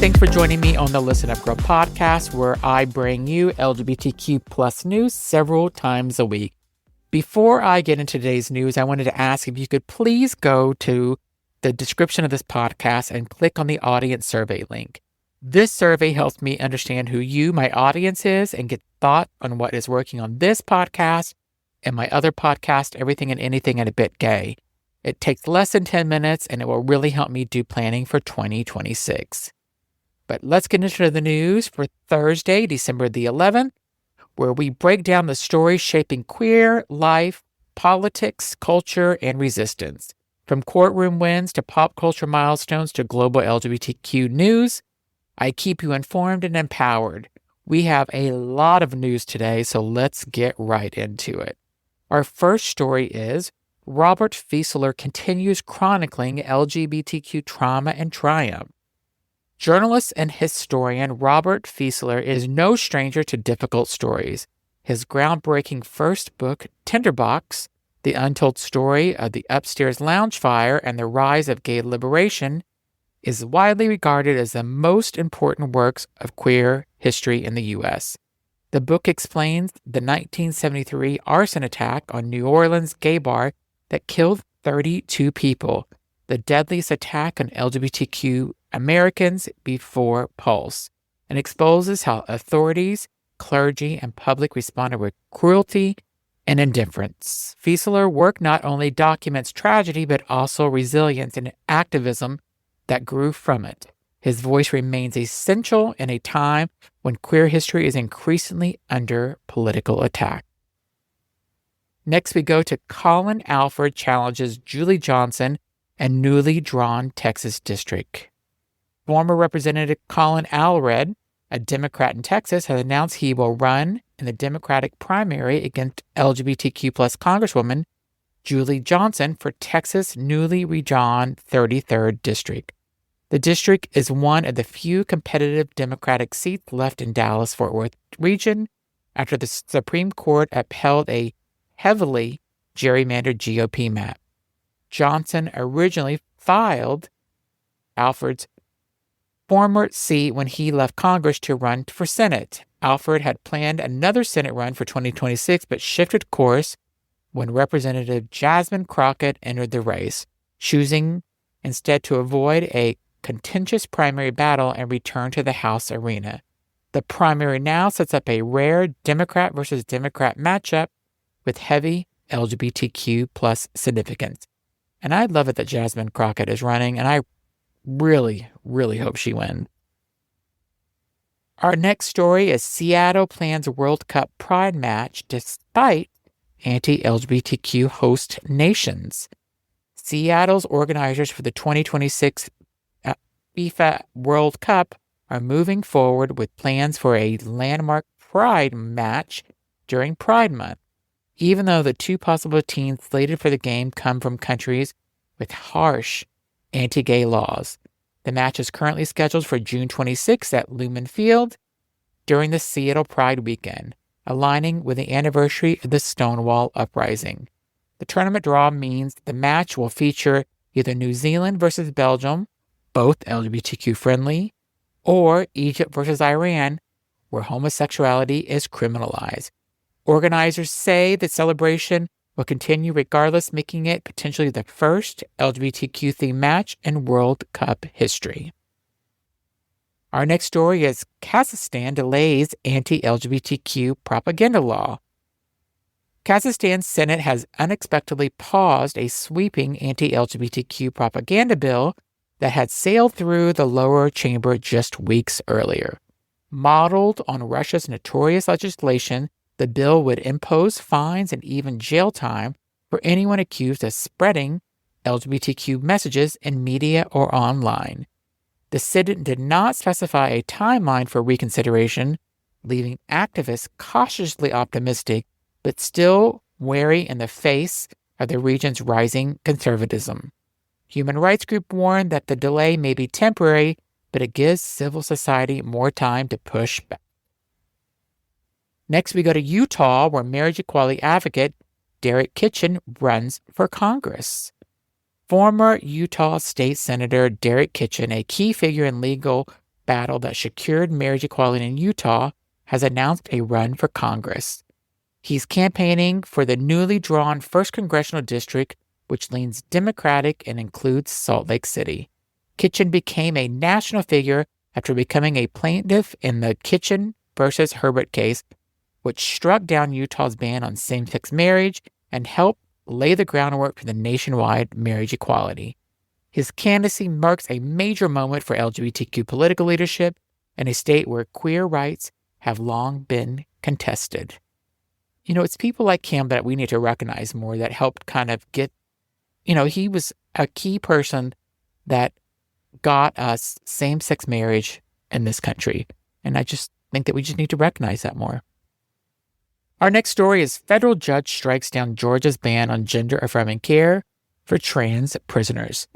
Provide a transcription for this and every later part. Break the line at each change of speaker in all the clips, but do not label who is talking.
Thanks for joining me on the Listen Up Girl podcast, where I bring you LGBTQ plus news several times a week. Before I get into today's news, I wanted to ask if you could please go to the description of this podcast and click on the audience survey link. This survey helps me understand who you, my audience, is and get thought on what is working on this podcast and my other podcast, Everything and Anything and a Bit Gay. It takes less than 10 minutes and it will really help me do planning for 2026. But let's get into the news for Thursday, December the 11th, where we break down the stories shaping queer life, politics, culture, and resistance. From courtroom wins to pop culture milestones to global LGBTQ news, I keep you informed and empowered. We have a lot of news today, so let's get right into it. Our first story is Robert Fieseler continues chronicling LGBTQ trauma and triumph. Journalist and historian Robert Fieseler is no stranger to difficult stories. His groundbreaking first book, Tinderbox, The Untold Story of the Upstairs Lounge Fire and the Rise of Gay Liberation, is widely regarded as the most important works of queer history in the U.S. The book explains the 1973 arson attack on New Orleans gay bar that killed 32 people, the deadliest attack on LGBTQ Americans before Pulse, and exposes how authorities, clergy, and public responded with cruelty and indifference. Fieseler's work not only documents tragedy, but also resilience and activism that grew from it. His voice remains essential in a time when queer history is increasingly under political attack. Next, we go to Colin Allred challenges Julie Johnson and newly drawn Texas district. Former Representative Colin Allred, a Democrat in Texas, has announced he will run in the Democratic primary against LGBTQ plus Congresswoman Julie Johnson for Texas' newly redrawn 33rd District. The district is one of the few competitive Democratic seats left in Dallas-Fort Worth region after the Supreme Court upheld a heavily gerrymandered GOP map. Johnson originally filed Alfred's former seat when he left Congress to run for Senate. Allred had planned another Senate run for 2026, but shifted course when Representative Jasmine Crockett entered the race, choosing instead to avoid a contentious primary battle and return to the House arena. The primary now sets up a rare Democrat versus Democrat matchup with heavy LGBTQ plus significance. And I love it that Jasmine Crockett is running, and I really, really hope she wins. Our next story is Seattle plans World Cup Pride match despite anti-LGBTQ host nations. Seattle's organizers for the 2026 FIFA World Cup are moving forward with plans for a landmark Pride match during Pride Month, even though the two possible teams slated for the game come from countries with harsh anti-gay laws. The match is currently scheduled for June 26 at Lumen Field during the Seattle Pride weekend, aligning with the anniversary of the Stonewall Uprising. The tournament draw means the match will feature either New Zealand versus Belgium, both LGBTQ friendly, or Egypt versus Iran, where homosexuality is criminalized. Organizers say the celebration will continue regardless, making it potentially the first LGBTQ-themed match in World Cup history. Our next story is Kazakhstan delays anti-LGBTQ propaganda law. Kazakhstan's Senate has unexpectedly paused a sweeping anti-LGBTQ propaganda bill that had sailed through the lower chamber just weeks earlier. Modeled on Russia's notorious legislation, the bill would impose fines and even jail time for anyone accused of spreading LGBTQ messages in media or online. The Senate did not specify a timeline for reconsideration, leaving activists cautiously optimistic but still wary in the face of the region's rising conservatism. Human rights groups warn that the delay may be temporary, but it gives civil society more time to push back. Next, we go to Utah, where marriage equality advocate Derek Kitchen runs for Congress. Former Utah State Senator Derek Kitchen, a key figure in legal battle that secured marriage equality in Utah, has announced a run for Congress. He's campaigning for the newly drawn 1st Congressional District, which leans Democratic and includes Salt Lake City. Kitchen became a national figure after becoming a plaintiff in the Kitchen versus Herbert case, which struck down Utah's ban on same-sex marriage and helped lay the groundwork for the nationwide marriage equality. His candidacy marks a major moment for LGBTQ political leadership in a state where queer rights have long been contested. It's people like him that we need to recognize more that helped kind of get, he was a key person that got us same-sex marriage in this country. And I just think that we just need to recognize that more. Our next story is federal judge strikes down Georgia's ban on gender-affirming care for trans prisoners.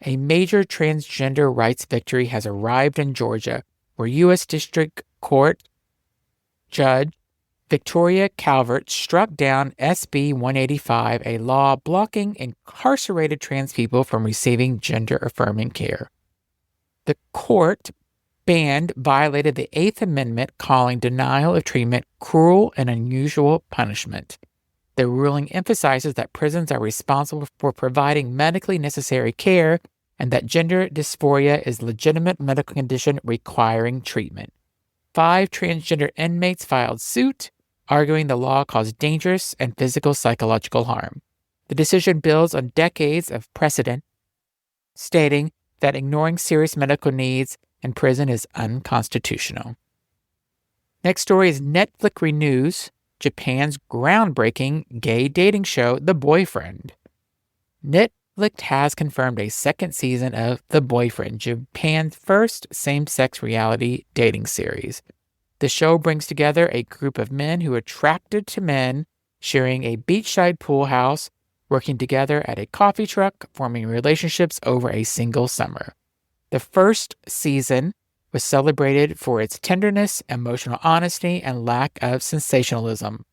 A major transgender rights victory has arrived in Georgia, where U.S. District Court Judge Victoria Calvert struck down SB 185, a law blocking incarcerated trans people from receiving gender-affirming care. The court ban violated the Eighth Amendment, calling denial of treatment cruel and unusual punishment. The ruling emphasizes that prisons are responsible for providing medically necessary care and that gender dysphoria is a legitimate medical condition requiring treatment. 5 transgender inmates filed suit, arguing the law caused dangerous and physical psychological harm. The decision builds on decades of precedent, stating that ignoring serious medical needs in prison is unconstitutional. Next story is Netflix renews Japan's groundbreaking gay dating show, The Boyfriend. Netflix has confirmed a second season of The Boyfriend, Japan's first same-sex reality dating series. The show brings together a group of men who are attracted to men, sharing a beachside pool house, working together at a coffee truck, forming relationships over a single summer. The first season was celebrated for its tenderness, emotional honesty, and lack of sensationalism,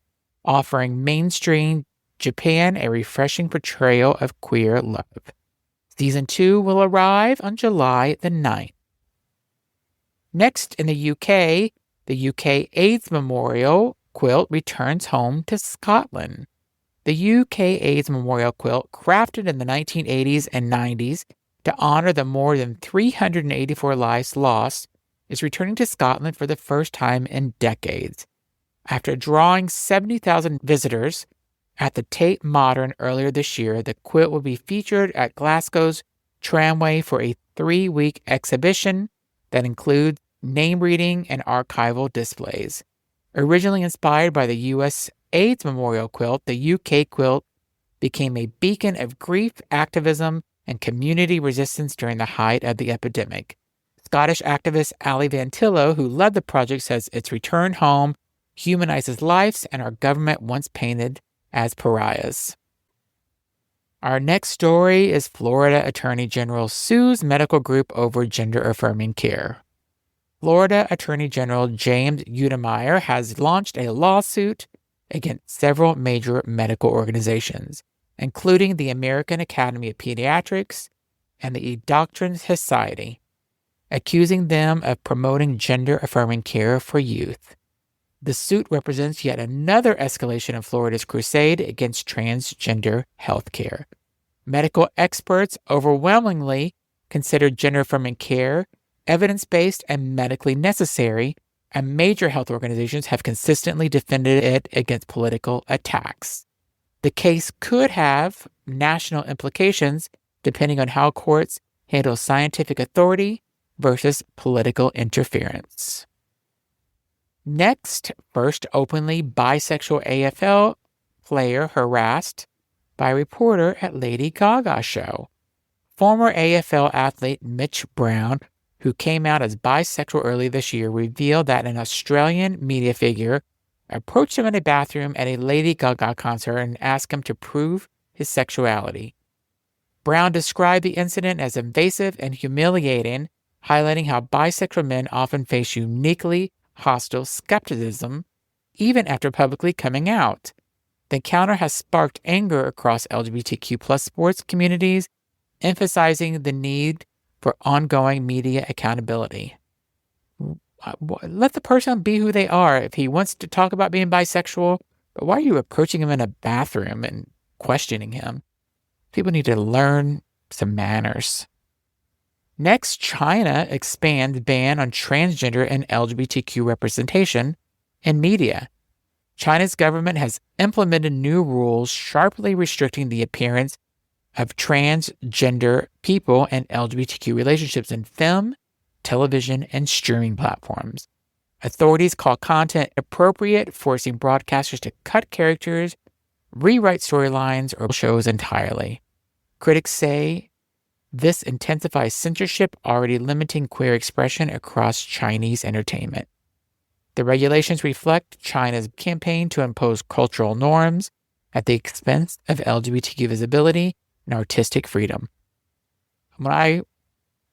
offering mainstream Japan a refreshing portrayal of queer love. Season 2 will arrive on July the 9th. Next, in the UK AIDS Memorial Quilt returns home to Scotland. The UK AIDS Memorial Quilt, crafted in the 1980s and 90s to honor the more than 384 lives lost, is returning to Scotland for the first time in decades. After drawing 70,000 visitors at the Tate Modern earlier this year, the quilt will be featured at Glasgow's Tramway for a 3-week exhibition that includes name reading and archival displays. Originally inspired by the U.S. AIDS Memorial Quilt, the UK quilt became a beacon of grief, activism, and community resistance during the height of the epidemic. Scottish activist Ali Van Tillo, who led the project, says its return home humanizes lives and our government once painted as pariahs. Our next story is Florida Attorney General sues medical group over gender-affirming care. Florida Attorney General James Udemeyer has launched a lawsuit against several major medical organizations, including the American Academy of Pediatrics and the Doctrine Society, accusing them of promoting gender-affirming care for youth. The suit represents yet another escalation of Florida's crusade against transgender health care. Medical experts overwhelmingly consider gender-affirming care evidence-based and medically necessary, and major health organizations have consistently defended it against political attacks. The case could have national implications depending on how courts handle scientific authority versus political interference. Next, first openly bisexual AFL player harassed by reporter at Lady Gaga show. Former AFL athlete Mitch Brown, who came out as bisexual early this year, revealed that an Australian media figure approached him in a bathroom at a Lady Gaga concert and asked him to prove his sexuality. Brown described the incident as invasive and humiliating, highlighting how bisexual men often face uniquely hostile skepticism even after publicly coming out. The encounter has sparked anger across LGBTQ+ sports communities, emphasizing the need for ongoing media accountability. Let the person be who they are. If he wants to talk about being bisexual, but why are you approaching him in a bathroom and questioning him? People need to learn some manners. Next, China expands ban on transgender and LGBTQ representation in media. China's government has implemented new rules sharply restricting the appearance of transgender people and LGBTQ relationships in film, television, and streaming platforms. Authorities call content appropriate, forcing broadcasters to cut characters, rewrite storylines, or shows entirely. Critics say this intensifies censorship, already limiting queer expression across Chinese entertainment. The regulations reflect China's campaign to impose cultural norms at the expense of LGBTQ visibility and artistic freedom. When I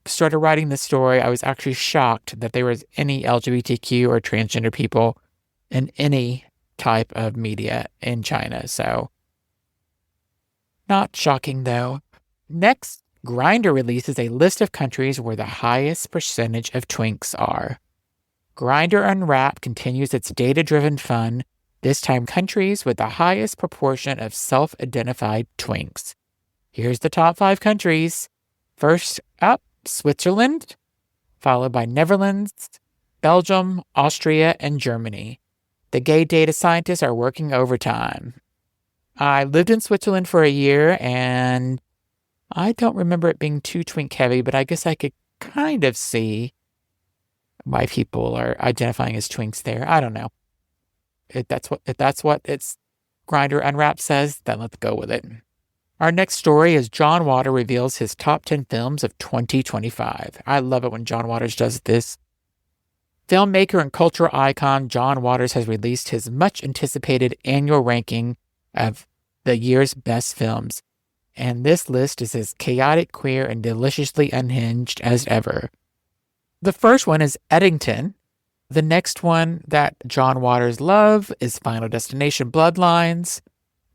started writing this story, I was actually shocked that there was any LGBTQ or transgender people in any type of media in China. So, not shocking though. Next, Grindr releases a list of countries where the highest percentage of twinks are. Grindr Unwrapped continues its data-driven fun, this time countries with the highest proportion of self-identified twinks. Here's the top 5 countries. First up, Switzerland, followed by Netherlands, Belgium, Austria, and Germany. The gay data scientists are working overtime. I lived in Switzerland for a year, and I don't remember it being too twink heavy, but I guess I could kind of see why people are identifying as twinks there. I don't know. If that's what it's Grindr Unwrapped says, then let's go with it. Our next story is John Waters reveals his top 10 films of 2025. I love it when John Waters does this. Filmmaker and cultural icon John Waters has released his much-anticipated annual ranking of the year's best films, and this list is as chaotic, queer, and deliciously unhinged as ever. The first one is Eddington. The next one that John Waters loves is Final Destination Bloodlines.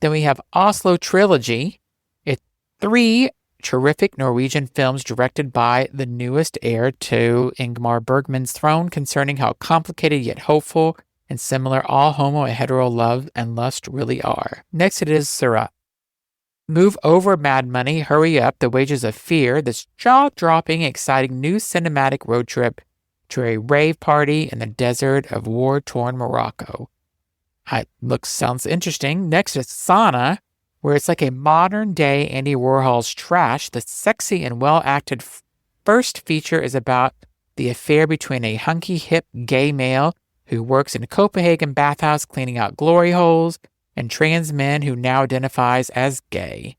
Then we have Oslo Trilogy. It's 3 terrific Norwegian films directed by the newest heir to Ingmar Bergman's throne, concerning how complicated yet hopeful and similar all homo and hetero love and lust really are. Next it is Surat. Move over, Mad Money, hurry up, The Wages of Fear, this jaw-dropping, exciting new cinematic road trip to a rave party in the desert of war-torn Morocco. Sounds interesting. Next is Sana, where it's like a modern-day Andy Warhol's Trash. The sexy and well-acted first feature is about the affair between a hunky, hip gay male who works in a Copenhagen bathhouse cleaning out glory holes and trans men who now identifies as gay.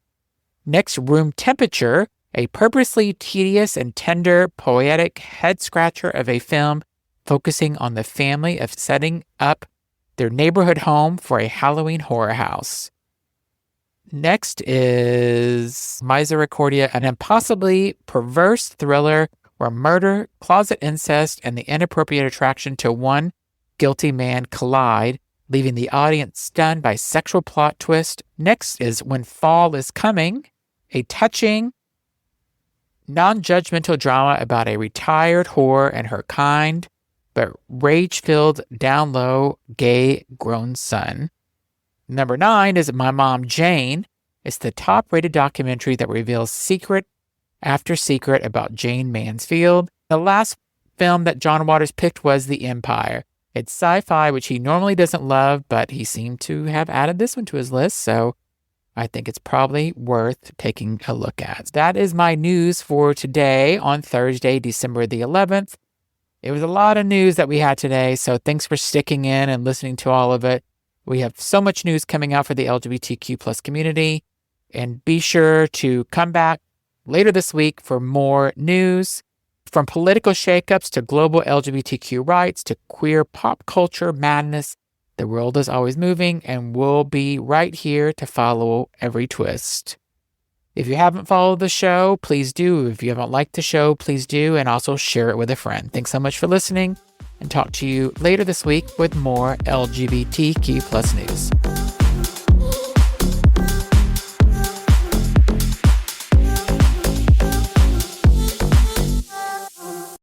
Next, Room Temperature, a purposely tedious and tender, poetic head-scratcher of a film focusing on the family of setting up their neighborhood home for a Halloween horror house. Next is Misericordia, an impossibly perverse thriller where murder, closet incest, and the inappropriate attraction to one guilty man collide, leaving the audience stunned by sexual plot twist. Next is When Fall is Coming, a touching, non-judgmental drama about a retired whore and her kind, but rage-filled, down-low, gay, grown son. Number 9 is My Mom Jane. It's the top-rated documentary that reveals secret after secret about Jane Mansfield. The last film that John Waters picked was The Empire. It's sci-fi, which he normally doesn't love, but he seemed to have added this one to his list, so I think it's probably worth taking a look at. That is my news for today on Thursday, December the 11th. It was a lot of news that we had today, so thanks for sticking in and listening to all of it. We have so much news coming out for the LGBTQ plus community, and be sure to come back later this week for more news. From political shakeups to global LGBTQ rights to queer pop culture madness, the world is always moving, and we'll be right here to follow every twist. If you haven't followed the show, please do. If you haven't liked the show, please do, and also share it with a friend. Thanks so much for listening, and talk to you later this week with more LGBTQ plus news.